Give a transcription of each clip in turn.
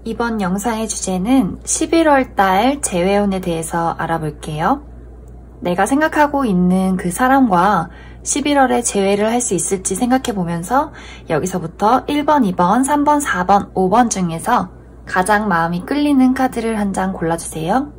이번 영상의 주제는 11월달 재회운에 대해서 알아볼게요. 내가 생각하고 있는 그 사람과 11월에 재회를 할 수 있을지 생각해보면서 여기서부터 1번, 2번, 3번, 4번, 5번 중에서 가장 마음이 끌리는 카드를 한 장 골라주세요.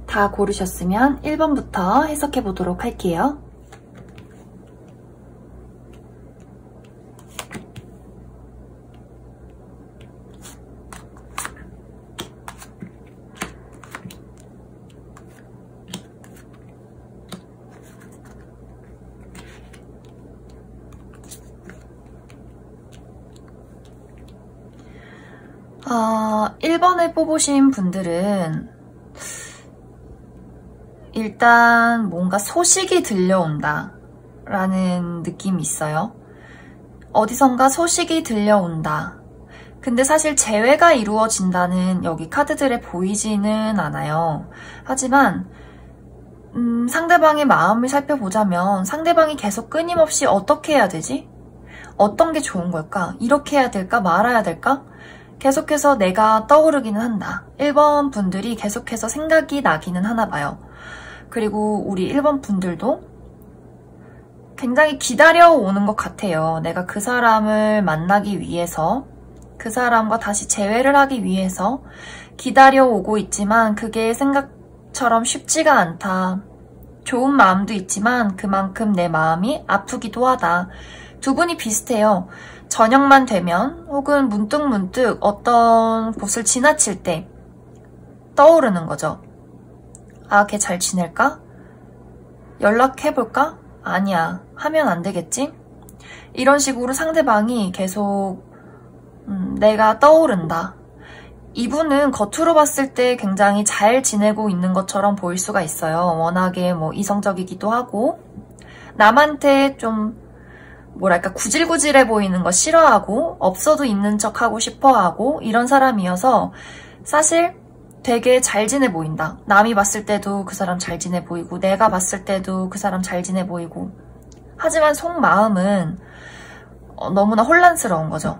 다 고르셨으면 1번부터 해석해 보도록 할게요. 어, 1번을 뽑으신 분들은 일단 뭔가 소식이 들려온다 라는 느낌이 있어요. 어디선가 소식이 들려온다. 근데 사실 재회가 이루어진다는 여기 카드들에 보이지는 않아요. 하지만 상대방의 마음을 살펴보자면 상대방이 계속 끊임없이 어떻게 해야 되지? 어떤 게 좋은 걸까? 이렇게 해야 될까? 말아야 될까? 계속해서 내가 떠오르기는 한다. 1번 분들이 계속해서 생각이 나기는 하나 봐요. 그리고 우리 1번 분들도 굉장히 기다려오는 것 같아요. 내가 그 사람을 만나기 위해서, 그 사람과 다시 재회를 하기 위해서 기다려오고 있지만 그게 생각처럼 쉽지가 않다. 좋은 마음도 있지만 그만큼 내 마음이 아프기도 하다. 두 분이 비슷해요. 저녁만 되면 혹은 문득문득 어떤 곳을 지나칠 때 떠오르는 거죠. 아, 걔 잘 지낼까? 연락해볼까? 아니야, 하면 안 되겠지? 이런 식으로 상대방이 계속 내가 떠오른다. 이분은 겉으로 봤을 때 굉장히 잘 지내고 있는 것처럼 보일 수가 있어요. 워낙에 뭐 이성적이기도 하고 남한테 좀 뭐랄까 구질구질해 보이는 거 싫어하고 없어도 있는 척하고 싶어하고 이런 사람이어서 사실 되게 잘 지내 보인다. 남이 봤을 때도 그 사람 잘 지내 보이고 내가 봤을 때도 그 사람 잘 지내 보이고 하지만 속마음은 너무나 혼란스러운 거죠.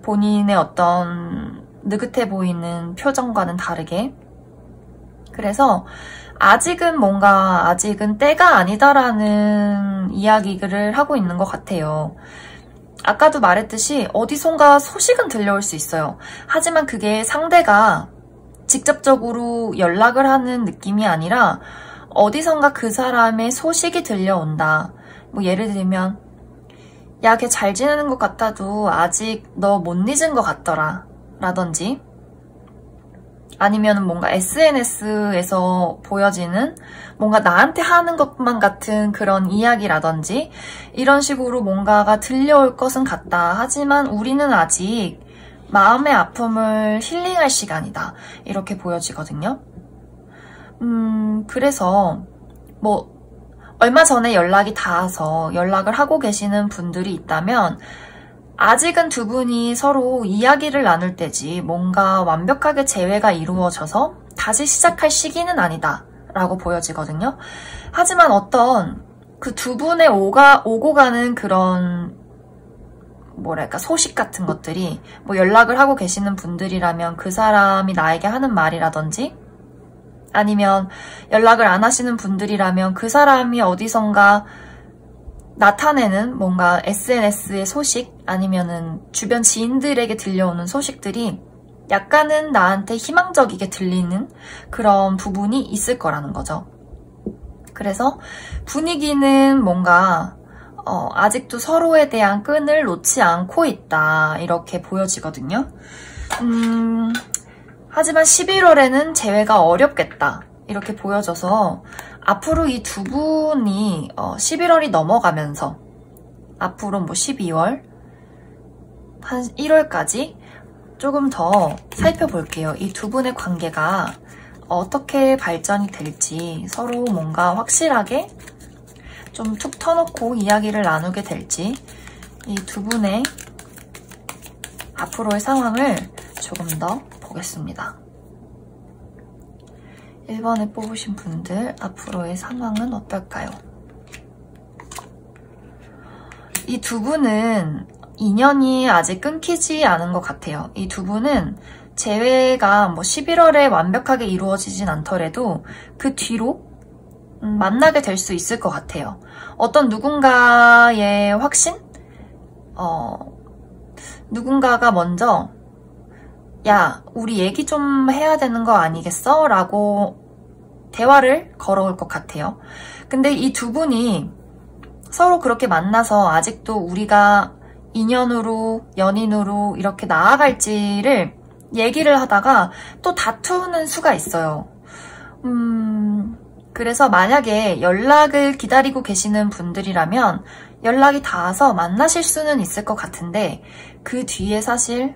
본인의 어떤 느긋해 보이는 표정과는 다르게. 그래서 아직은 때가 아니다라는 이야기를 하고 있는 것 같아요. 아까도 말했듯이 어디선가 소식은 들려올 수 있어요. 하지만 그게 상대가 직접적으로 연락을 하는 느낌이 아니라 어디선가 그 사람의 소식이 들려온다. 뭐 예를 들면 야, 걔 잘 지내는 것 같아도 아직 너 못 잊은 것 같더라 라든지 아니면 뭔가 SNS에서 보여지는 뭔가 나한테 하는 것만 같은 그런 이야기라든지 이런 식으로 뭔가가 들려올 것은 같다. 하지만 우리는 아직 마음의 아픔을 힐링할 시간이다. 이렇게 보여지거든요. 그래서 뭐 얼마 전에 연락이 닿아서 연락을 하고 계시는 분들이 있다면 아직은 두 분이 서로 이야기를 나눌 때지 뭔가 완벽하게 재회가 이루어져서 다시 시작할 시기는 아니다 라고 보여지거든요. 하지만 어떤 그 두 분의 오고 가는 그런 뭐랄까 소식 같은 것들이 뭐 연락을 하고 계시는 분들이라면 그 사람이 나에게 하는 말이라든지 아니면 연락을 안 하시는 분들이라면 그 사람이 어디선가 나타내는 뭔가 SNS의 소식 아니면은 주변 지인들에게 들려오는 소식들이 약간은 나한테 희망적이게 들리는 그런 부분이 있을 거라는 거죠. 그래서 분위기는 뭔가 아직도 서로에 대한 끈을 놓지 않고 있다 이렇게 보여지거든요. 하지만 11월에는 재회가 어렵겠다 이렇게 보여져서 앞으로 이 두 분이 11월이 넘어가면서 앞으로 뭐 12월 한 1월까지 조금 더 살펴볼게요. 이 두 분의 관계가 어떻게 발전이 될지 서로 뭔가 확실하게 좀 툭 터놓고 이야기를 나누게 될지 이 두 분의 앞으로의 상황을 조금 더 보겠습니다. 1번에 뽑으신 분들 앞으로의 상황은 어떨까요? 이 두 분은 인연이 아직 끊기지 않은 것 같아요. 이 두 분은 재회가 뭐 11월에 완벽하게 이루어지진 않더라도 그 뒤로 만나게 될 수 있을 것 같아요. 어떤 누군가의 확신? 누군가가 먼저 야, 우리 얘기 좀 해야 되는 거 아니겠어? 라고 대화를 걸어올 것 같아요. 근데 이 두 분이 서로 그렇게 만나서 아직도 우리가 인연으로, 연인으로 이렇게 나아갈지를 얘기를 하다가 또 다투는 수가 있어요. 그래서 만약에 연락을 기다리고 계시는 분들이라면 연락이 닿아서 만나실 수는 있을 것 같은데 그 뒤에 사실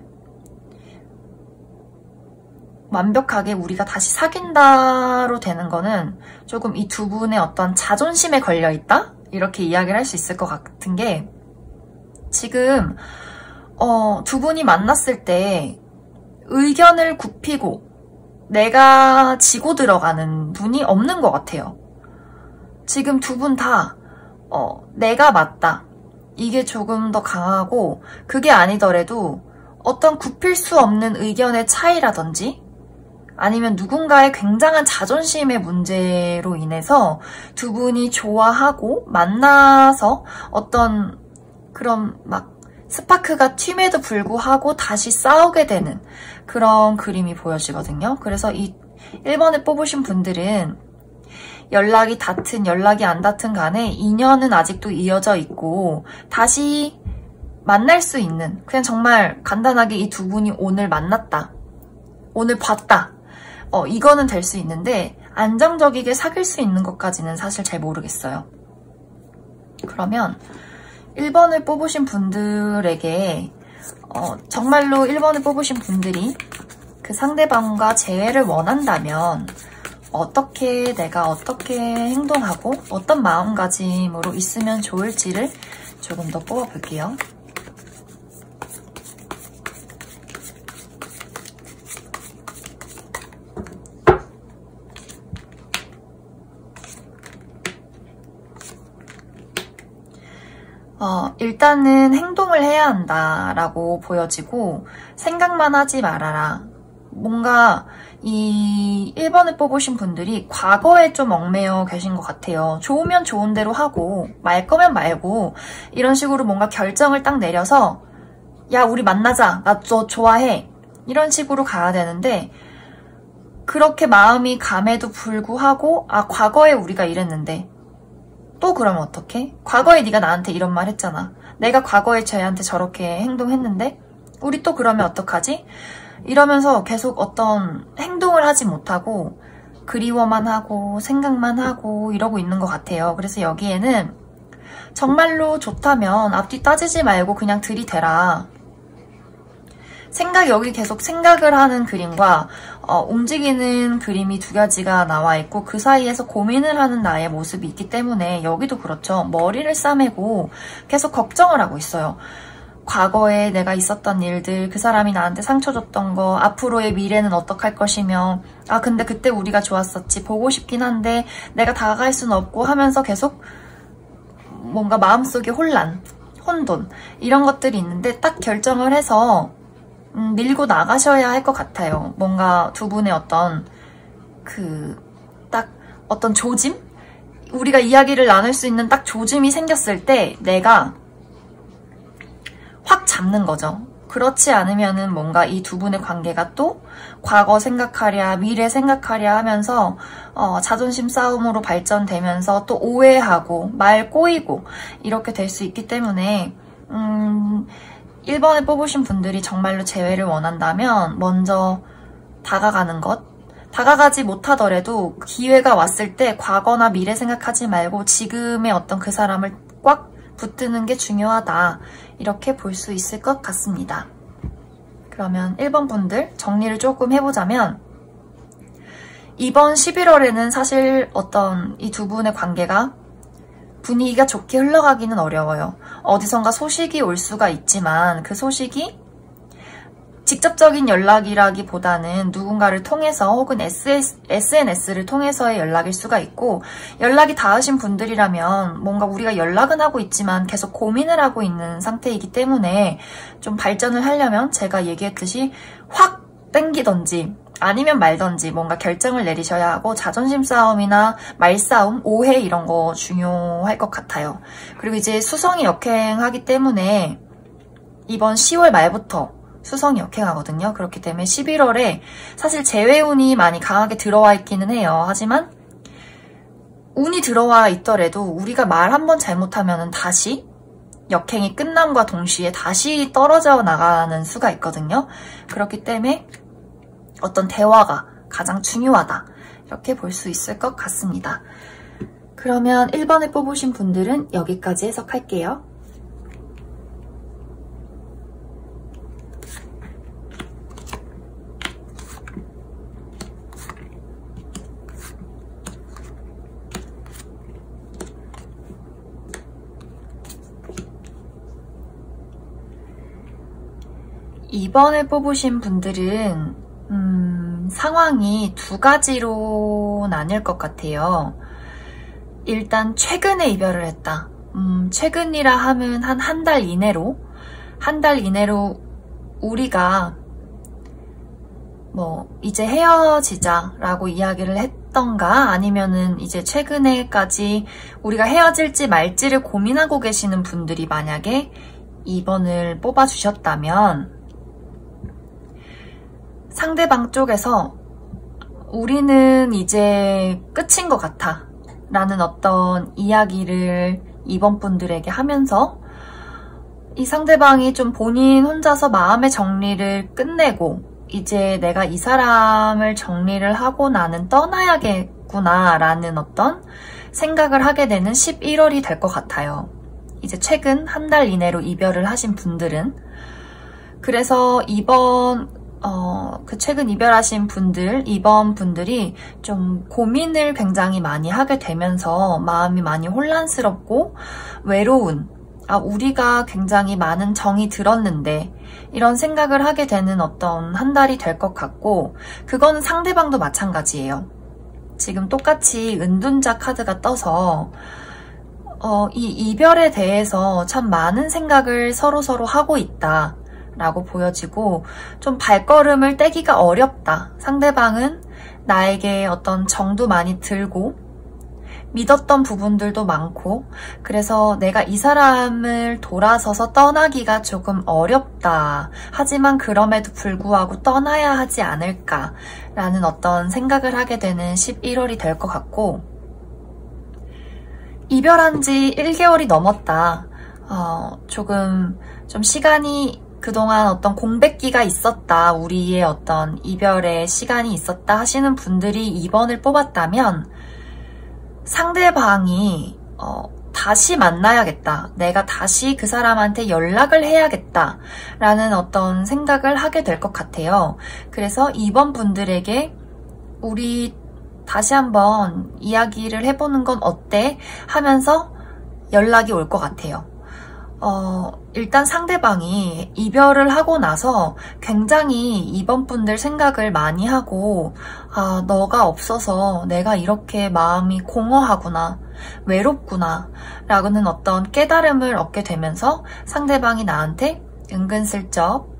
완벽하게 우리가 다시 사귄다로 되는 거는 조금 이 두 분의 어떤 자존심에 걸려있다? 이렇게 이야기를 할 수 있을 것 같은 게 지금 두 분이 만났을 때 의견을 굽히고 내가 지고 들어가는 분이 없는 것 같아요. 지금 두 분 다 내가 맞다. 이게 조금 더 강하고 그게 아니더라도 어떤 굽힐 수 없는 의견의 차이라든지 아니면 누군가의 굉장한 자존심의 문제로 인해서 두 분이 좋아하고 만나서 어떤 그런 막 스파크가 튀임에도 불구하고 다시 싸우게 되는 그런 그림이 보여지거든요. 그래서 이 1번에 뽑으신 분들은 연락이 닿든 연락이 안 닿든 간에 인연은 아직도 이어져 있고 다시 만날 수 있는 그냥 정말 간단하게 이 두 분이 오늘 만났다. 오늘 봤다. 이거는 될 수 있는데 안정적이게 사귈 수 있는 것까지는 사실 잘 모르겠어요. 그러면 1번을 뽑으신 분들에게 정말로 1번을 뽑으신 분들이 그 상대방과 재회를 원한다면 내가 어떻게 행동하고 어떤 마음가짐으로 있으면 좋을지를 조금 더 뽑아볼게요. 일단은 행동을 해야 한다라고 보여지고 생각만 하지 말아라. 뭔가 이 1번을 뽑으신 분들이 과거에 좀 얽매여 계신 것 같아요. 좋으면 좋은 대로 하고 말 거면 말고 이런 식으로 뭔가 결정을 딱 내려서 야 우리 만나자. 나 너 좋아해. 이런 식으로 가야 되는데 그렇게 마음이 감에도 불구하고 과거에 우리가 이랬는데 또 그러면 어떡해? 과거에 네가 나한테 이런 말 했잖아. 내가 과거에 쟤한테 저렇게 행동했는데 우리 또 그러면 어떡하지? 이러면서 계속 어떤 행동을 하지 못하고 그리워만 하고 생각만 하고 이러고 있는 것 같아요. 그래서 여기에는 정말로 좋다면 앞뒤 따지지 말고 그냥 들이대라. 여기 계속 생각을 하는 그림과 움직이는 그림이 두 가지가 나와 있고 그 사이에서 고민을 하는 나의 모습이 있기 때문에 여기도 그렇죠. 머리를 싸매고 계속 걱정을 하고 있어요. 과거에 내가 있었던 일들, 그 사람이 나한테 상처 줬던 거, 앞으로의 미래는 어떡할 것이며, 아 근데 그때 우리가 좋았었지, 보고 싶긴 한데 내가 다가갈 수는 없고 하면서 계속 뭔가 마음속에 혼돈 이런 것들이 있는데 딱 결정을 해서 밀고 나가셔야 할 것 같아요. 뭔가 두 분의 어떤 딱 어떤 조짐? 우리가 이야기를 나눌 수 있는 딱 조짐이 생겼을 때 내가 확 잡는 거죠. 그렇지 않으면은 뭔가 이 두 분의 관계가 또 과거 생각하랴 미래 생각하랴 하면서 자존심 싸움으로 발전되면서 또 오해하고 말 꼬이고 이렇게 될 수 있기 때문에 1번에 뽑으신 분들이 정말로 재회를 원한다면 먼저 다가가는 것, 다가가지 못하더라도 기회가 왔을 때 과거나 미래 생각하지 말고 지금의 어떤 그 사람을 꽉 붙드는 게 중요하다, 이렇게 볼 수 있을 것 같습니다. 그러면 1번 분들 정리를 조금 해보자면, 이번 11월에는 사실 어떤 이 두 분의 관계가 분위기가 좋게 흘러가기는 어려워요. 어디선가 소식이 올 수가 있지만 그 소식이 직접적인 연락이라기보다는 누군가를 통해서 혹은 SNS를 통해서의 연락일 수가 있고, 연락이 닿으신 분들이라면 뭔가 우리가 연락은 하고 있지만 계속 고민을 하고 있는 상태이기 때문에 좀 발전을 하려면 제가 얘기했듯이 확 땡기던지 아니면 말던지 뭔가 결정을 내리셔야 하고, 자존심 싸움이나 말싸움, 오해 이런 거 중요할 것 같아요. 그리고 이제 수성이 역행하기 때문에 이번 10월 말부터 수성이 역행하거든요. 그렇기 때문에 11월에 사실 재회운이 많이 강하게 들어와 있기는 해요. 하지만 운이 들어와 있더라도 우리가 말 한번 잘못하면 다시 역행이 끝남과 동시에 다시 떨어져 나가는 수가 있거든요. 그렇기 때문에 어떤 대화가 가장 중요하다, 이렇게 볼 수 있을 것 같습니다. 그러면 1번을 뽑으신 분들은 여기까지 해석할게요. 이번에 뽑으신 분들은 상황이 두 가지로 나뉠 것 같아요. 일단 최근에 이별을 했다. 최근이라 하면 한 달 이내로 우리가 뭐 이제 헤어지자라고 이야기를 했던가, 아니면은 이제 최근에까지 우리가 헤어질지 말지를 고민하고 계시는 분들이 만약에 2번을 뽑아주셨다면, 상대방 쪽에서 우리는 이제 끝인 것 같아 라는 어떤 이야기를 2번 분들에게 하면서, 이 상대방이 좀 본인 혼자서 마음의 정리를 끝내고 이제 내가 이 사람을 정리를 하고 나는 떠나야겠구나 라는 어떤 생각을 하게 되는 11월이 될 것 같아요. 이제 최근 한 달 이내로 이별을 하신 분들은. 그래서 최근 이별하신 분들, 2번 분들이 좀 고민을 굉장히 많이 하게 되면서 마음이 많이 혼란스럽고 외로운, 우리가 굉장히 많은 정이 들었는데 이런 생각을 하게 되는 어떤 한 달이 될 것 같고, 그거는 상대방도 마찬가지예요. 지금 똑같이 은둔자 카드가 떠서 이 이별에 대해서 참 많은 생각을 서로 하고 있다 라고 보여지고, 좀 발걸음을 떼기가 어렵다. 상대방은 나에게 어떤 정도 많이 들고 믿었던 부분들도 많고, 그래서 내가 이 사람을 돌아서서 떠나기가 조금 어렵다. 하지만 그럼에도 불구하고 떠나야 하지 않을까 라는 어떤 생각을 하게 되는 11월이 될 것 같고, 이별한 지 1개월이 넘었다. 조금 좀 시간이, 그동안 어떤 공백기가 있었다, 우리의 어떤 이별의 시간이 있었다 하시는 분들이 2번을 뽑았다면, 상대방이 다시 만나야겠다, 내가 다시 그 사람한테 연락을 해야겠다 라는 어떤 생각을 하게 될 것 같아요. 그래서 2번 분들에게 우리 다시 한번 이야기를 해보는 건 어때? 하면서 연락이 올 것 같아요. 일단 상대방이 이별을 하고 나서 굉장히 이번 분들 생각을 많이 하고, 아, 너가 없어서 내가 이렇게 마음이 공허하구나, 외롭구나 라는 어떤 깨달음을 얻게 되면서 상대방이 나한테 은근슬쩍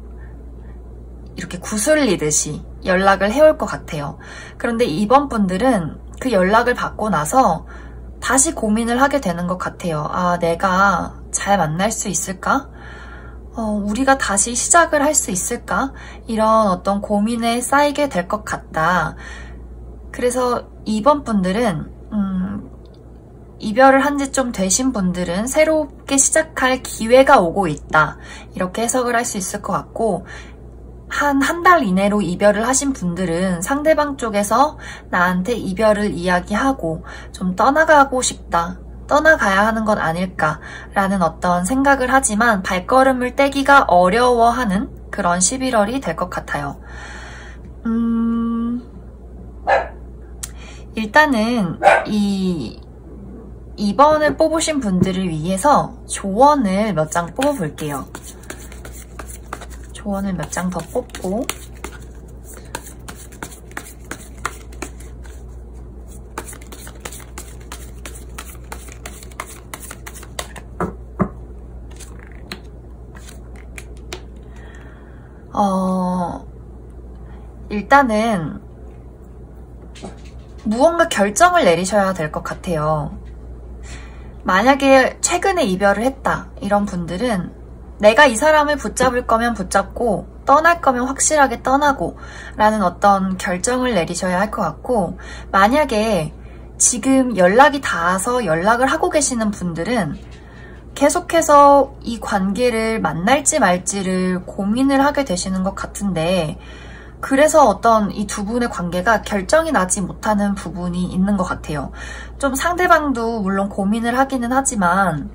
이렇게 구슬리듯이 연락을 해올 것 같아요. 그런데 이번 분들은 그 연락을 받고 나서 다시 고민을 하게 되는 것 같아요. 아, 내가 잘 만날 수 있을까? 우리가 다시 시작을 할 수 있을까? 이런 어떤 고민에 쌓이게 될 것 같다. 그래서 이번 분들은 이별을 한 지 좀 되신 분들은 새롭게 시작할 기회가 오고 있다. 이렇게 해석을 할 수 있을 것 같고, 한 달 이내로 이별을 하신 분들은 상대방 쪽에서 나한테 이별을 이야기하고 좀 떠나가고 싶다, 떠나가야 하는 건 아닐까라는 어떤 생각을 하지만 발걸음을 떼기가 어려워하는 그런 11월이 될 것 같아요. 일단은 이번을 뽑으신 분들을 위해서 조언을 몇 장 뽑아볼게요. 조언을 몇 장 더 뽑고, 일단은 무언가 결정을 내리셔야 될 것 같아요. 만약에 최근에 이별을 했다 이런 분들은 내가 이 사람을 붙잡을 거면 붙잡고 떠날 거면 확실하게 떠나고 라는 어떤 결정을 내리셔야 할 것 같고, 만약에 지금 연락이 닿아서 연락을 하고 계시는 분들은 계속해서 이 관계를 만날지 말지를 고민을 하게 되시는 것 같은데, 그래서 어떤 이 두 분의 관계가 결정이 나지 못하는 부분이 있는 것 같아요. 좀 상대방도 물론 고민을 하기는 하지만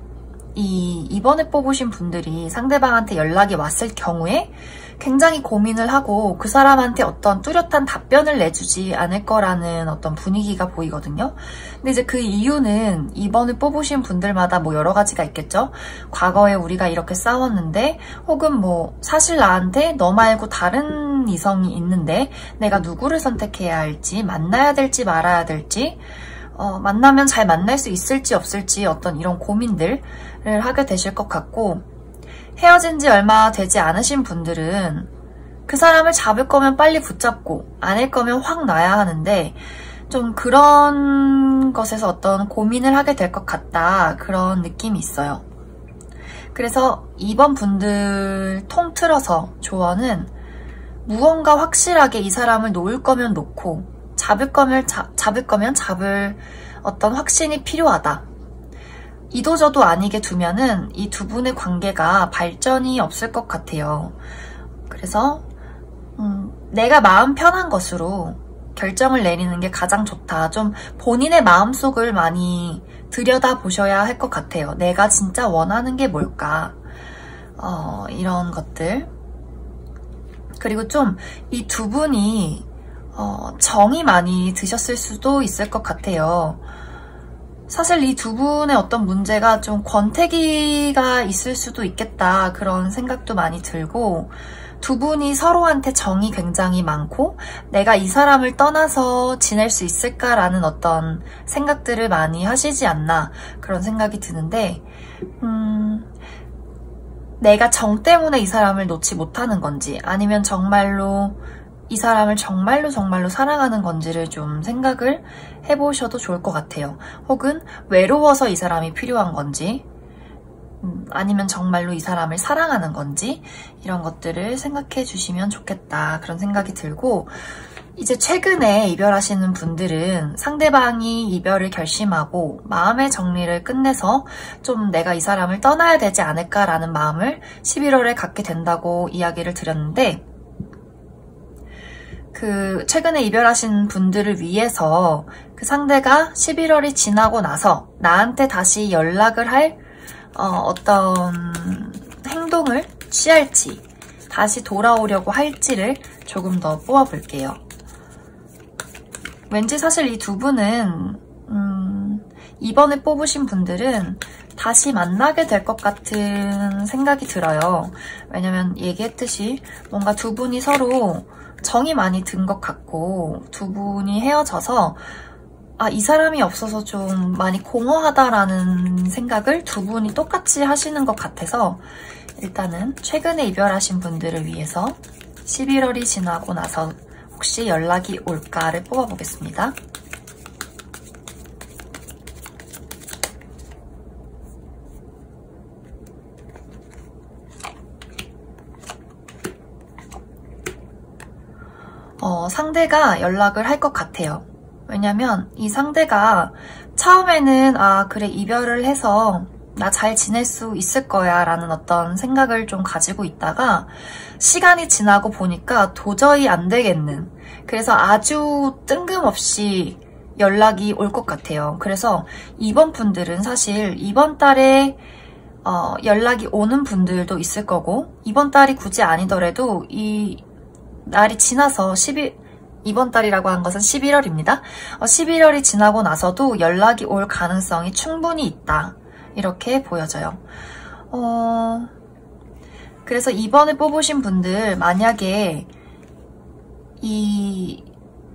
이번에 뽑으신 분들이 상대방한테 연락이 왔을 경우에 굉장히 고민을 하고 그 사람한테 어떤 뚜렷한 답변을 내주지 않을 거라는 어떤 분위기가 보이거든요. 근데 이제 그 이유는 이번에 뽑으신 분들마다 뭐 여러 가지가 있겠죠. 과거에 우리가 이렇게 싸웠는데, 혹은 뭐 사실 나한테 너 말고 다른 이성이 있는데 내가 누구를 선택해야 할지, 만나야 될지 말아야 될지, 만나면 잘 만날 수 있을지 없을지 어떤 이런 고민들을 하게 되실 것 같고, 헤어진 지 얼마 되지 않으신 분들은 그 사람을 잡을 거면 빨리 붙잡고 아닐 거면 확 놔야 하는데, 좀 그런 것에서 어떤 고민을 하게 될 것 같다, 그런 느낌이 있어요. 그래서 이번 분들 통틀어서 조언은 무언가 확실하게 이 사람을 놓을 거면 놓고 잡을 거면 잡을 어떤 확신이 필요하다. 이도저도 아니게 두면은 이 두 분의 관계가 발전이 없을 것 같아요. 그래서 내가 마음 편한 것으로 결정을 내리는 게 가장 좋다. 좀 본인의 마음속을 많이 들여다보셔야 할 것 같아요. 내가 진짜 원하는 게 뭘까? 이런 것들. 그리고 좀 이 두 분이 정이 많이 드셨을 수도 있을 것 같아요. 사실 이 두 분의 어떤 문제가 좀 권태기가 있을 수도 있겠다, 그런 생각도 많이 들고, 두 분이 서로한테 정이 굉장히 많고 내가 이 사람을 떠나서 지낼 수 있을까라는 어떤 생각들을 많이 하시지 않나, 그런 생각이 드는데, 내가 정 때문에 이 사람을 놓지 못하는 건지, 아니면 정말로 이 사람을 정말로 사랑하는 건지를 좀 생각을 해보셔도 좋을 것 같아요. 혹은 외로워서 이 사람이 필요한 건지, 아니면 정말로 이 사람을 사랑하는 건지, 이런 것들을 생각해 주시면 좋겠다, 그런 생각이 들고, 이제 최근에 이별하시는 분들은 상대방이 이별을 결심하고 마음의 정리를 끝내서 좀 내가 이 사람을 떠나야 되지 않을까라는 마음을 11월에 갖게 된다고 이야기를 드렸는데, 그 최근에 이별하신 분들을 위해서 그 상대가 11월이 지나고 나서 나한테 다시 연락을 할 어떤 행동을 취할지, 다시 돌아오려고 할지를 조금 더 뽑아볼게요. 왠지 사실 이 두 분은 이번에 뽑으신 분들은 다시 만나게 될 것 같은 생각이 들어요. 왜냐면 얘기했듯이 뭔가 두 분이 서로 정이 많이 든 것 같고 두 분이 헤어져서 이 사람이 없어서 좀 많이 공허하다라는 생각을 두 분이 똑같이 하시는 것 같아서 일단은 최근에 이별하신 분들을 위해서 11월이 지나고 나서 혹시 연락이 올까를 뽑아보겠습니다. 상대가 연락을 할 것 같아요. 왜냐면 이 상대가 처음에는 그래 이별을 해서 나 잘 지낼 수 있을 거야 라는 어떤 생각을 좀 가지고 있다가 시간이 지나고 보니까 도저히 안 되겠는, 그래서 아주 뜬금없이 연락이 올 것 같아요. 그래서 이번 분들은 사실 이번 달에 연락이 오는 분들도 있을 거고, 이번 달이 굳이 아니더라도 이 날이 지나서 이번 달이라고 한 것은 11월입니다. 11월이 지나고 나서도 연락이 올 가능성이 충분히 있다. 이렇게 보여져요. 그래서 이번에 뽑으신 분들, 만약에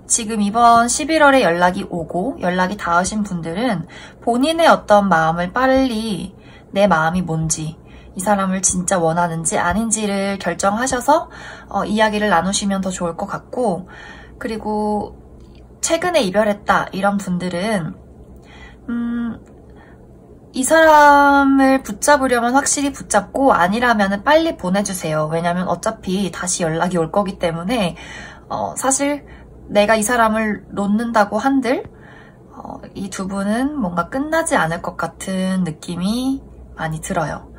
지금 이번 11월에 연락이 오고 연락이 닿으신 분들은 본인의 어떤 마음을 빨리, 내 마음이 뭔지, 이 사람을 진짜 원하는지 아닌지를 결정하셔서 이야기를 나누시면 더 좋을 것 같고, 그리고 최근에 이별했다 이런 분들은 이 사람을 붙잡으려면 확실히 붙잡고 아니라면 빨리 보내주세요. 왜냐면 어차피 다시 연락이 올 거기 때문에 사실 내가 이 사람을 놓는다고 한들 이 두 분은 뭔가 끝나지 않을 것 같은 느낌이 많이 들어요.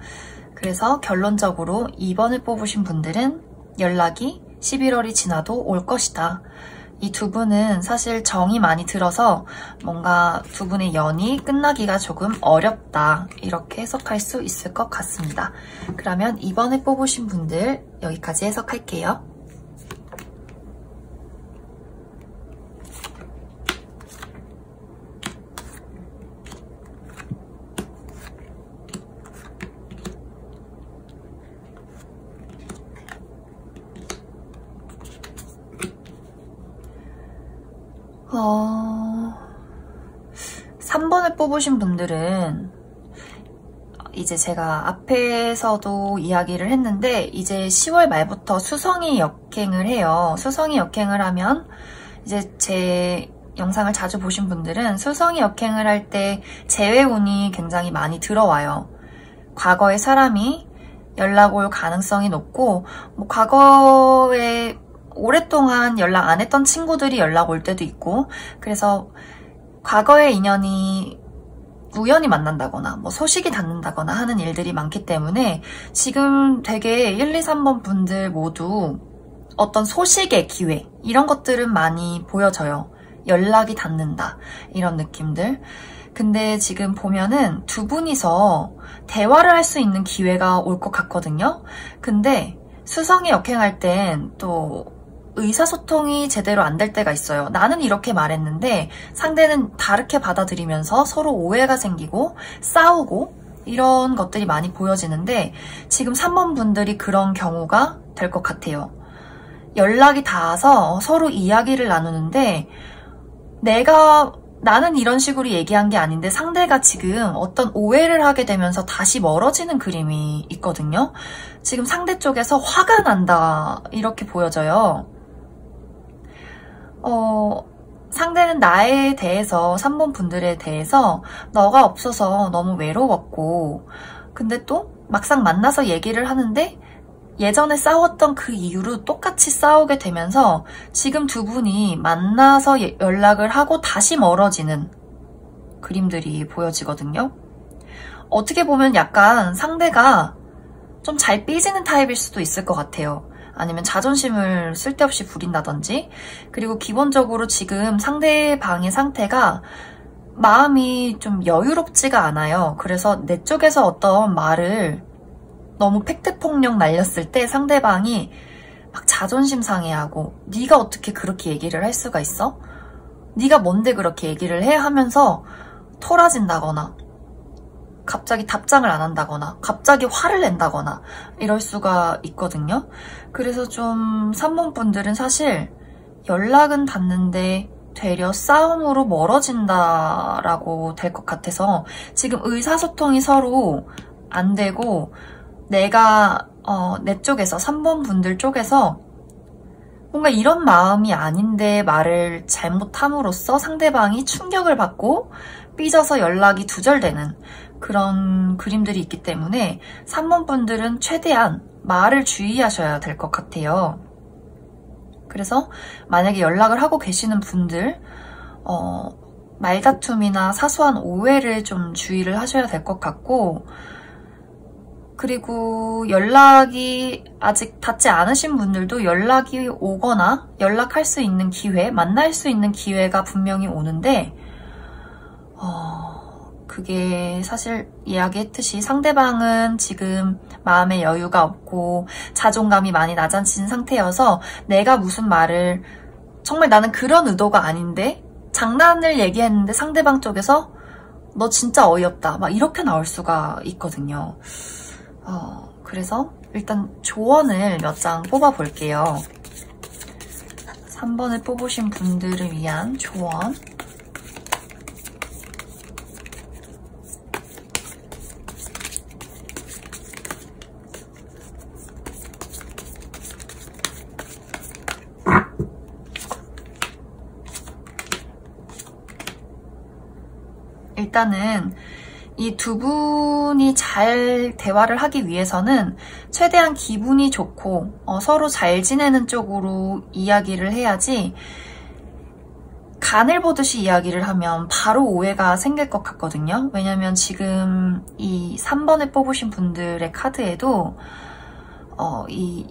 그래서 결론적으로 2번을 뽑으신 분들은 연락이 11월이 지나도 올 것이다. 이 두 분은 사실 정이 많이 들어서 뭔가 두 분의 연이 끝나기가 조금 어렵다. 이렇게 해석할 수 있을 것 같습니다. 그러면 2번을 뽑으신 분들 여기까지 해석할게요. 어... 3번을 뽑으신 분들은 이제 제가 앞에서도 이야기를 했는데 이제 10월 말부터 수성이 역행을 해요. 수성이 역행을 하면 이제 제 영상을 자주 보신 분들은 수성이 역행을 할 때 재회운이 굉장히 많이 들어와요. 과거의 사람이 연락 올 가능성이 높고 과거에 오랫동안 연락 안 했던 친구들이 연락 올 때도 있고, 그래서 과거의 인연이 우연히 만난다거나 소식이 닿는다거나 하는 일들이 많기 때문에 지금 되게 1, 2, 3번 분들 모두 어떤 소식의 기회 이런 것들은 많이 보여져요. 연락이 닿는다 이런 느낌들. 근데 지금 보면은 두 분이서 대화를 할 수 있는 기회가 올 것 같거든요. 근데 수성이 역행할 땐 또 의사소통이 제대로 안 될 때가 있어요. 나는 이렇게 말했는데 상대는 다르게 받아들이면서 서로 오해가 생기고 싸우고 이런 것들이 많이 보여지는데 지금 3번 분들이 그런 경우가 될 것 같아요. 연락이 닿아서 서로 이야기를 나누는데 나는 이런 식으로 얘기한 게 아닌데 상대가 지금 어떤 오해를 하게 되면서 다시 멀어지는 그림이 있거든요. 지금 상대 쪽에서 화가 난다 이렇게 보여져요. 상대는 나에 대해서 3번 분들에 대해서 너가 없어서 너무 외로웠고, 근데 또 막상 만나서 얘기를 하는데 예전에 싸웠던 그 이유로 똑같이 싸우게 되면서 지금 두 분이 만나서 연락을 하고 다시 멀어지는 그림들이 보여지거든요. 어떻게 보면 약간 상대가 좀 잘 삐지는 타입일 수도 있을 것 같아요. 아니면 자존심을 쓸데없이 부린다든지. 그리고 기본적으로 지금 상대방의 상태가 마음이 좀 여유롭지가 않아요. 그래서 내 쪽에서 어떤 말을 너무 팩트폭력 날렸을 때 상대방이 막 자존심 상해하고 네가 어떻게 그렇게 얘기를 할 수가 있어? 네가 뭔데 그렇게 얘기를 해? 하면서 토라진다거나 갑자기 답장을 안 한다거나 갑자기 화를 낸다거나 이럴 수가 있거든요. 그래서 좀 3번 분들은 사실 연락은 받는데 되려 싸움으로 멀어진다라고 될 것 같아서 지금 의사소통이 서로 안 되고 내가 내 쪽에서 3번 분들 쪽에서 뭔가 이런 마음이 아닌데 말을 잘못함으로써 상대방이 충격을 받고 삐져서 연락이 두절되는 그런 그림들이 있기 때문에 3번 분들은 최대한 말을 주의하셔야 될 것 같아요. 그래서 만약에 연락을 하고 계시는 분들 말다툼이나 사소한 오해를 좀 주의를 하셔야 될 것 같고, 그리고 연락이 아직 닿지 않으신 분들도 연락이 오거나 연락할 수 있는 기회, 만날 수 있는 기회가 분명히 오는데 그게 사실 이야기했듯이 상대방은 지금 마음의 여유가 없고 자존감이 많이 낮아진 상태여서 내가 무슨 말을 정말 나는 그런 의도가 아닌데 장난을 얘기했는데 상대방 쪽에서 너 진짜 어이없다 막 이렇게 나올 수가 있거든요. 그래서 일단 조언을 몇 장 뽑아볼게요. 3번을 뽑으신 분들을 위한 조언. 일단은 이 두 분이 잘 대화를 하기 위해서는 최대한 기분이 좋고 서로 잘 지내는 쪽으로 이야기를 해야지 간을 보듯이 이야기를 하면 바로 오해가 생길 것 같거든요. 왜냐면 지금 이 3번을 뽑으신 분들의 카드에도 이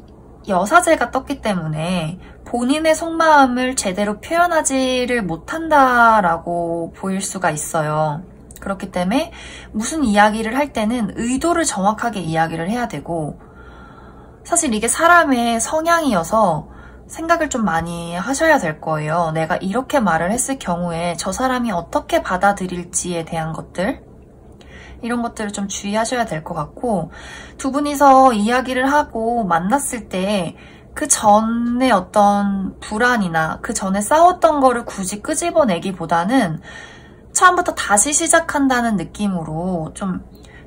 여사제가 떴기 때문에 본인의 속마음을 제대로 표현하지를 못한다라고 보일 수가 있어요. 그렇기 때문에 무슨 이야기를 할 때는 의도를 정확하게 이야기를 해야 되고, 사실 이게 사람의 성향이어서 생각을 좀 많이 하셔야 될 거예요. 내가 이렇게 말을 했을 경우에 저 사람이 어떻게 받아들일지에 대한 것들, 이런 것들을 좀 주의하셔야 될 것 같고, 두 분이서 이야기를 하고 만났을 때 그 전에 어떤 불안이나 그 전에 싸웠던 거를 굳이 끄집어내기보다는 처음부터 다시 시작한다는 느낌으로 좀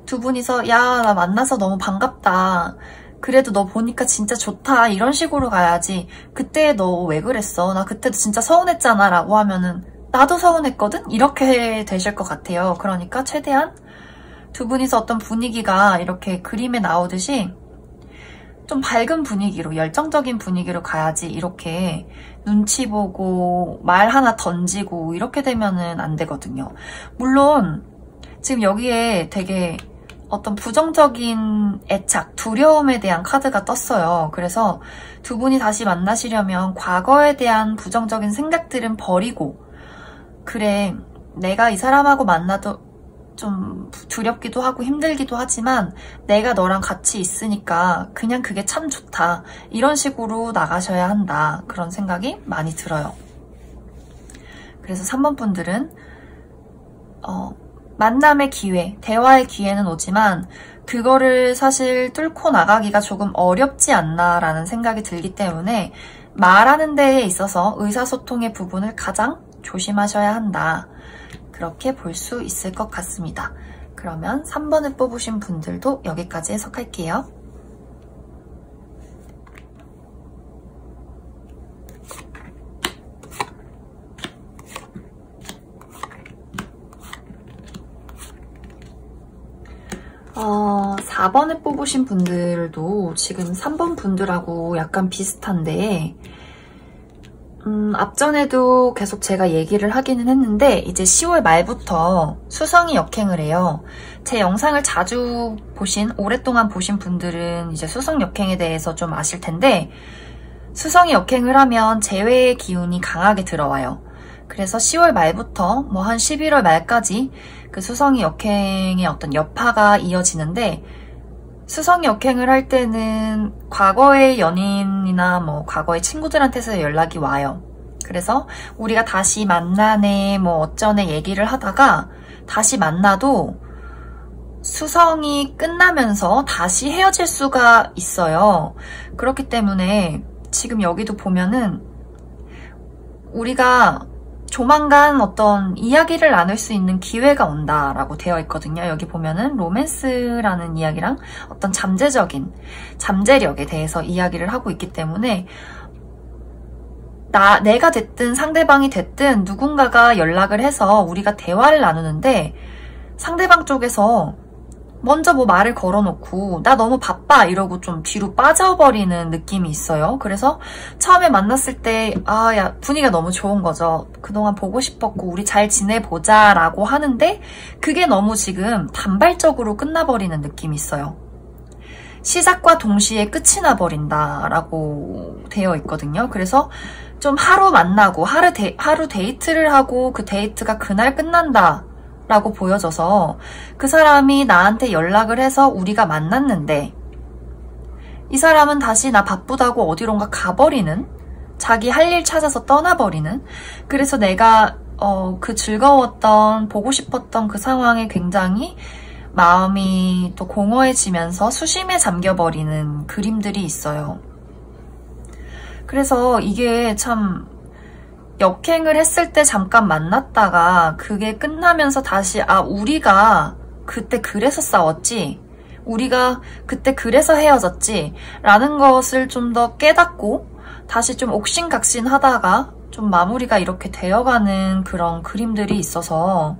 두 분이서 야, 나 만나서 너무 반갑다. 그래도 너 보니까 진짜 좋다. 이런 식으로 가야지. 그때 너 왜 그랬어? 나 그때도 진짜 서운했잖아. 라고 하면은 나도 서운했거든? 이렇게 되실 것 같아요. 그러니까 최대한 두 분이서 어떤 분위기가 이렇게 그림에 나오듯이 좀 밝은 분위기로, 열정적인 분위기로 가야지 이렇게 눈치 보고 말 하나 던지고 이렇게 되면은 안 되거든요. 물론 지금 여기에 되게 어떤 부정적인 애착, 두려움에 대한 카드가 떴어요. 그래서 두 분이 다시 만나시려면 과거에 대한 부정적인 생각들은 버리고, 그래, 내가 이 사람하고 만나도 좀 두렵기도 하고 힘들기도 하지만 내가 너랑 같이 있으니까 그냥 그게 참 좋다. 이런 식으로 나가셔야 한다. 그런 생각이 많이 들어요. 그래서 3번 분들은 만남의 기회, 대화의 기회는 오지만 그거를 사실 뚫고 나가기가 조금 어렵지 않나라는 생각이 들기 때문에 말하는 데에 있어서 의사소통의 부분을 가장 조심하셔야 한다. 그렇게 볼 수 있을 것 같습니다. 그러면 3번을 뽑으신 분들도 여기까지 해석할게요. 어, 4번을 뽑으신 분들도 지금 3번 분들하고 약간 비슷한데, 앞전에도 계속 제가 얘기를 하기는 했는데 이제 10월 말부터 수성이 역행을 해요. 제 영상을 자주 보신, 오랫동안 보신 분들은 이제 수성 역행에 대해서 좀 아실 텐데, 수성이 역행을 하면 재회의 기운이 강하게 들어와요. 그래서 10월 말부터 뭐 한 11월 말까지 그 수성이 역행의 어떤 여파가 이어지는데, 수성이 역행을 할 때는 과거의 연인이나 뭐 과거의 친구들한테서 연락이 와요. 그래서 우리가 다시 만나네 뭐 어쩌네 얘기를 하다가 다시 만나도 수성이 끝나면서 다시 헤어질 수가 있어요. 그렇기 때문에 지금 여기도 보면은 우리가 조만간 어떤 이야기를 나눌 수 있는 기회가 온다라고 되어 있거든요. 여기 보면은 로맨스라는 이야기랑 어떤 잠재력에 대해서 이야기를 하고 있기 때문에 내가 됐든 상대방이 됐든 누군가가 연락을 해서 우리가 대화를 나누는데 상대방 쪽에서 먼저 뭐 말을 걸어놓고 나 너무 바빠 이러고 좀 뒤로 빠져버리는 느낌이 있어요. 그래서 처음에 만났을 때 야 분위기가 너무 좋은 거죠. 그동안 보고 싶었고 우리 잘 지내보자 라고 하는데 그게 너무 지금 단발적으로 끝나버리는 느낌이 있어요. 시작과 동시에 끝이 나버린다 라고 되어 있거든요. 그래서 좀 하루 만나고 하루 데이트를 하고 그 데이트가 그날 끝난다 라고 보여져서 그 사람이 나한테 연락을 해서 우리가 만났는데 이 사람은 다시 나 바쁘다고 어디론가 가버리는, 자기 할 일 찾아서 떠나버리는, 그래서 내가 그 즐거웠던 보고 싶었던 그 상황에 굉장히 마음이 또 공허해지면서 수심에 잠겨버리는 그림들이 있어요. 그래서 이게 참 역행을 했을 때 잠깐 만났다가 그게 끝나면서 다시 우리가 그때 그래서 싸웠지, 우리가 그때 그래서 헤어졌지 라는 것을 좀 더 깨닫고 다시 좀 옥신각신 하다가 좀 마무리가 이렇게 되어가는 그런 그림들이 있어서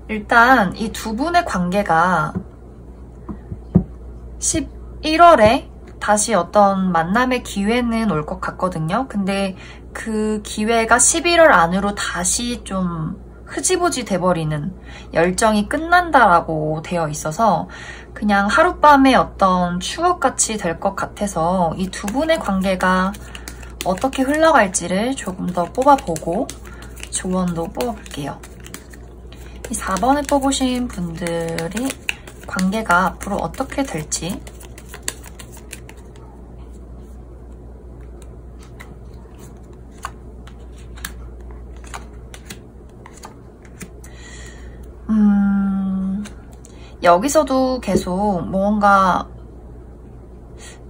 일단 이 두 분의 관계가 11월에 다시 어떤 만남의 기회는 올 것 같거든요. 근데 그 기회가 11월 안으로 다시 좀 흐지부지 돼버리는, 열정이 끝난다라고 되어 있어서 그냥 하룻밤의 어떤 추억같이 될 것 같아서 이 두 분의 관계가 어떻게 흘러갈지를 조금 더 뽑아보고 조언도 뽑아볼게요. 이 4번을 뽑으신 분들이 관계가 앞으로 어떻게 될지. 여기서도 계속 뭔가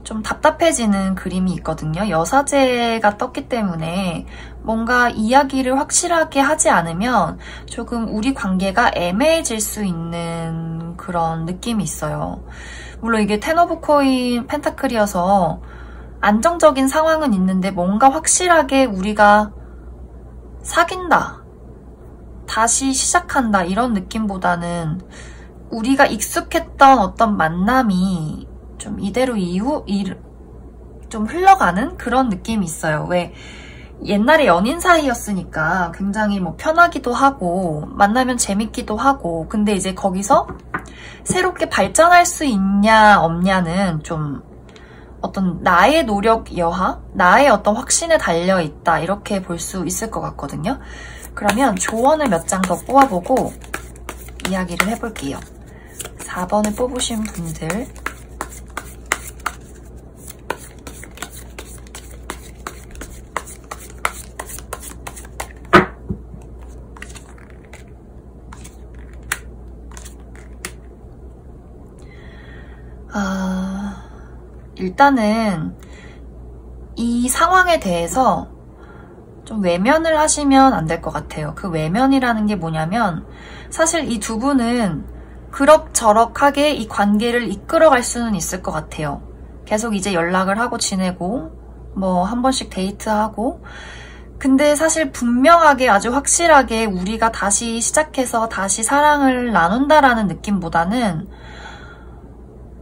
좀 답답해지는 그림이 있거든요. 여사제가 떴기 때문에 뭔가 이야기를 확실하게 하지 않으면 조금 우리 관계가 애매해질 수 있는 그런 느낌이 있어요. 물론 이게 텐 오브 코인 펜타클이어서 안정적인 상황은 있는데 뭔가 확실하게 우리가 사귄다, 다시 시작한다 이런 느낌보다는 우리가 익숙했던 어떤 만남이 좀 이대로 좀 흘러가는 그런 느낌이 있어요. 왜 옛날에 연인 사이였으니까 굉장히 뭐 편하기도 하고 만나면 재밌기도 하고, 근데 이제 거기서 새롭게 발전할 수 있냐 없냐는 좀 어떤 나의 노력 여하, 나의 어떤 확신에 달려있다 이렇게 볼 수 있을 것 같거든요. 그러면 조언을 몇 장 더 뽑아보고 이야기를 해볼게요. 4번을 뽑으신 분들, 일단은 이 상황에 대해서 좀 외면을 하시면 안 될 것 같아요. 그 외면이라는 게 뭐냐면 사실 이 두 분은 그럭저럭하게 이 관계를 이끌어갈 수는 있을 것 같아요. 계속 이제 연락을 하고 지내고 뭐 한 번씩 데이트하고, 근데 사실 분명하게 아주 확실하게 우리가 다시 시작해서 다시 사랑을 나눈다라는 느낌보다는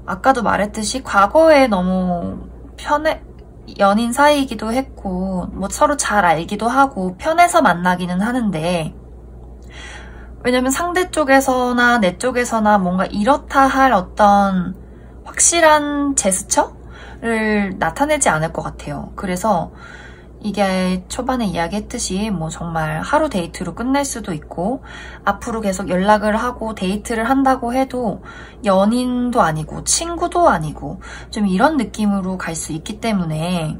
아까도 말했듯이 과거에 너무 연인 사이이기도 했고 뭐 서로 잘 알기도 하고 편해서 만나기는 하는데, 왜냐면 상대 쪽에서나 내 쪽에서나 뭔가 이렇다 할 어떤 확실한 제스처를 나타내지 않을 것 같아요. 그래서 이게 초반에 이야기했듯이 뭐 정말 하루 데이트로 끝날 수도 있고, 앞으로 계속 연락을 하고 데이트를 한다고 해도 연인도 아니고 친구도 아니고 좀 이런 느낌으로 갈 수 있기 때문에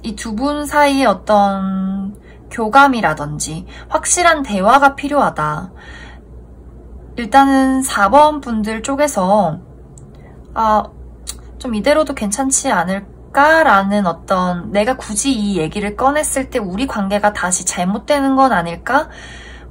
이 두 분 사이의 어떤 교감이라든지 확실한 대화가 필요하다. 일단은 4번 분들 쪽에서 좀 이대로도 괜찮지 않을까라는 어떤 내가 굳이 이 얘기를 꺼냈을 때 우리 관계가 다시 잘못되는 건 아닐까?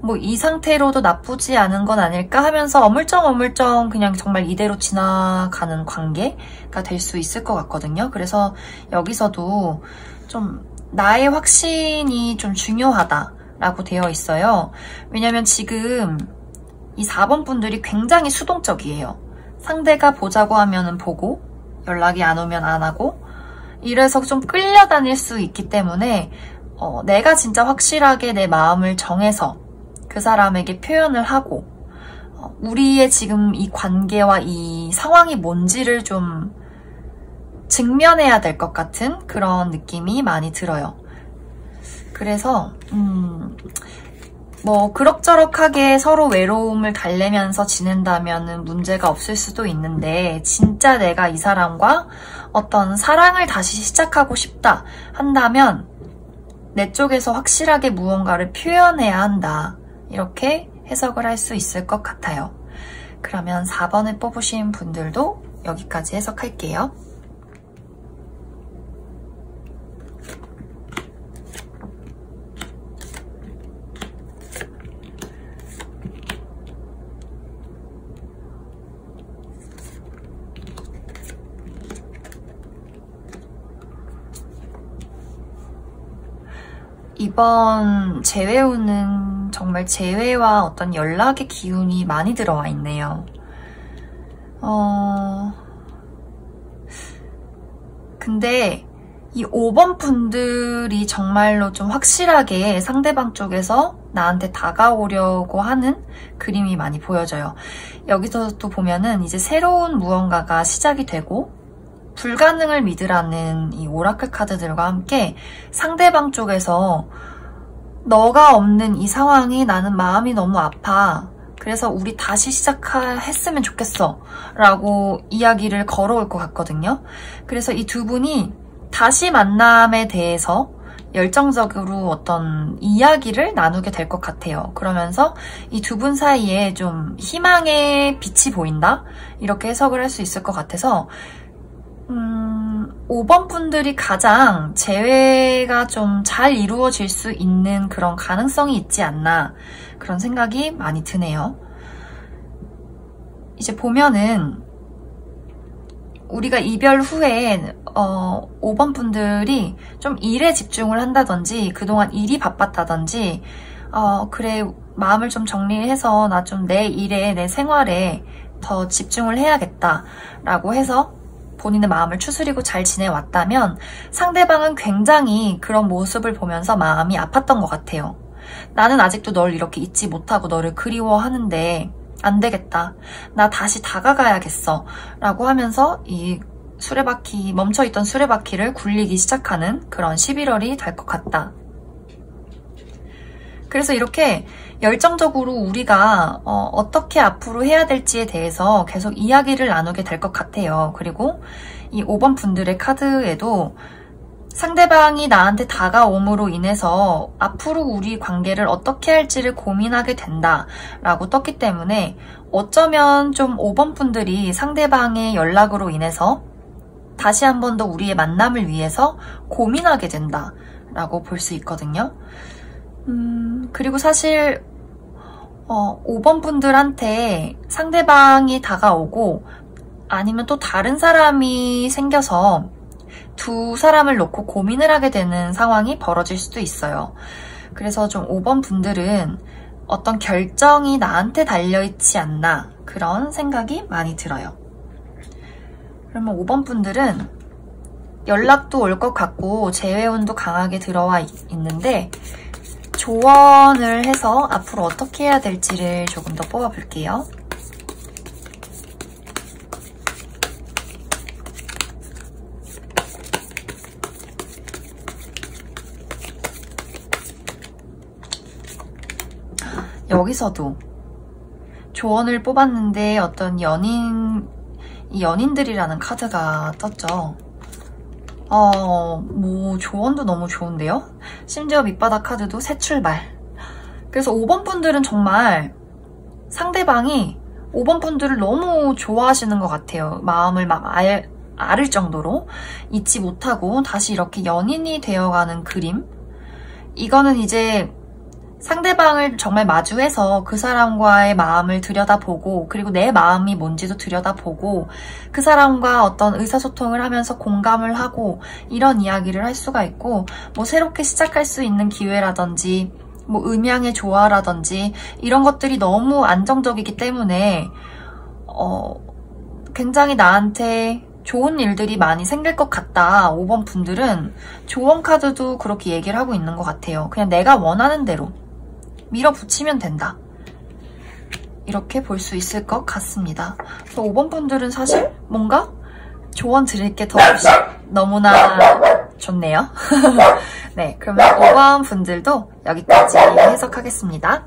뭐 이 상태로도 나쁘지 않은 건 아닐까 하면서 어물쩡 그냥 정말 이대로 지나가는 관계가 될 수 있을 것 같거든요. 그래서 여기서도 좀 나의 확신이 좀 중요하다라고 되어 있어요. 왜냐면 지금 이 4번 분들이 굉장히 수동적이에요. 상대가 보자고 하면은 보고 연락이 안 오면 안 하고 이래서 좀 끌려다닐 수 있기 때문에 내가 진짜 확실하게 내 마음을 정해서 그 사람에게 표현을 하고 우리의 지금 이 관계와 이 상황이 뭔지를 좀 직면해야 될 것 같은 그런 느낌이 많이 들어요. 그래서 뭐 그럭저럭하게 서로 외로움을 달래면서 지낸다면 문제가 없을 수도 있는데 진짜 내가 이 사람과 어떤 사랑을 다시 시작하고 싶다 한다면 내 쪽에서 확실하게 무언가를 표현해야 한다. 이렇게 해석을 할 수 있을 것 같아요. 그러면 4번을 뽑으신 분들도 여기까지 해석할게요. 이번 재회운은 정말 재회와 어떤 연락의 기운이 많이 들어와 있네요. 근데 이 5번 분들이 정말로 좀 확실하게 상대방 쪽에서 나한테 다가오려고 하는 그림이 많이 보여져요. 여기서 또 보면은 이제 새로운 무언가가 시작이 되고 불가능을 믿으라는 이 오라클 카드들과 함께 상대방 쪽에서 너가 없는 이 상황이 나는 마음이 너무 아파. 그래서 우리 다시 시작했으면 좋겠어. 라고 이야기를 걸어올 것 같거든요. 그래서 이 두 분이 다시 만남에 대해서 열정적으로 어떤 이야기를 나누게 될 것 같아요. 그러면서 이 두 분 사이에 좀 희망의 빛이 보인다? 이렇게 해석을 할 수 있을 것 같아서 5번 분들이 가장 재회가 좀 잘 이루어질 수 있는 그런 가능성이 있지 않나 그런 생각이 많이 드네요. 이제 보면은 우리가 이별 후에 5번 분들이 좀 일에 집중을 한다든지 그동안 일이 바빴다든지 그래 마음을 좀 정리해서 나 좀 내 일에 내 생활에 더 집중을 해야겠다 라고 해서 본인의 마음을 추스리고 잘 지내왔다면 상대방은 굉장히 그런 모습을 보면서 마음이 아팠던 것 같아요. 나는 아직도 널 이렇게 잊지 못하고 너를 그리워하는데 안 되겠다. 나 다시 다가가야겠어. 라고 하면서 이 수레바퀴, 멈춰있던 수레바퀴를 굴리기 시작하는 그런 11월이 될 것 같다. 그래서 이렇게 열정적으로 우리가 어떻게 앞으로 해야 될지에 대해서 계속 이야기를 나누게 될 것 같아요. 그리고 이 5번 분들의 카드에도 상대방이 나한테 다가옴으로 인해서 앞으로 우리 관계를 어떻게 할지를 고민하게 된다라고 떴기 때문에 어쩌면 좀 5번 분들이 상대방의 연락으로 인해서 다시 한 번 더 우리의 만남을 위해서 고민하게 된다라고 볼 수 있거든요. 그리고 사실 5번 분들한테 상대방이 다가오고 아니면 또 다른 사람이 생겨서 두 사람을 놓고 고민을 하게 되는 상황이 벌어질 수도 있어요. 그래서 좀 5번 분들은 어떤 결정이 나한테 달려있지 않나 그런 생각이 많이 들어요. 그러면 5번 분들은 연락도 올 것 같고 재회운도 강하게 들어와 있는데 조언을 해서 앞으로 어떻게 해야 될지를 조금 더 뽑아볼게요. 여기서도 조언을 뽑았는데 어떤 연인들이라는 카드가 떴죠. 뭐 조언도 너무 좋은데요? 심지어 밑바닥 카드도 새 출발. 그래서 5번 분들은 정말 상대방이 5번 분들을 너무 좋아하시는 것 같아요. 마음을 막 앓을 정도로 잊지 못하고 다시 이렇게 연인이 되어가는 그림. 이거는 이제 상대방을 정말 마주해서 그 사람과의 마음을 들여다보고 그리고 내 마음이 뭔지도 들여다보고 그 사람과 어떤 의사소통을 하면서 공감을 하고 이런 이야기를 할 수가 있고 뭐 새롭게 시작할 수 있는 기회라든지 뭐 음양의 조화라든지 이런 것들이 너무 안정적이기 때문에 굉장히 나한테 좋은 일들이 많이 생길 것 같다. 5번 분들은 조언 카드도 그렇게 얘기를 하고 있는 것 같아요. 그냥 내가 원하는 대로 밀어붙이면 된다. 이렇게 볼 수 있을 것 같습니다. 그래서 5번 분들은 사실 뭔가 조언 드릴 게 더 너무나 좋네요. 네, 그러면 5번 분들도 여기까지 해석하겠습니다.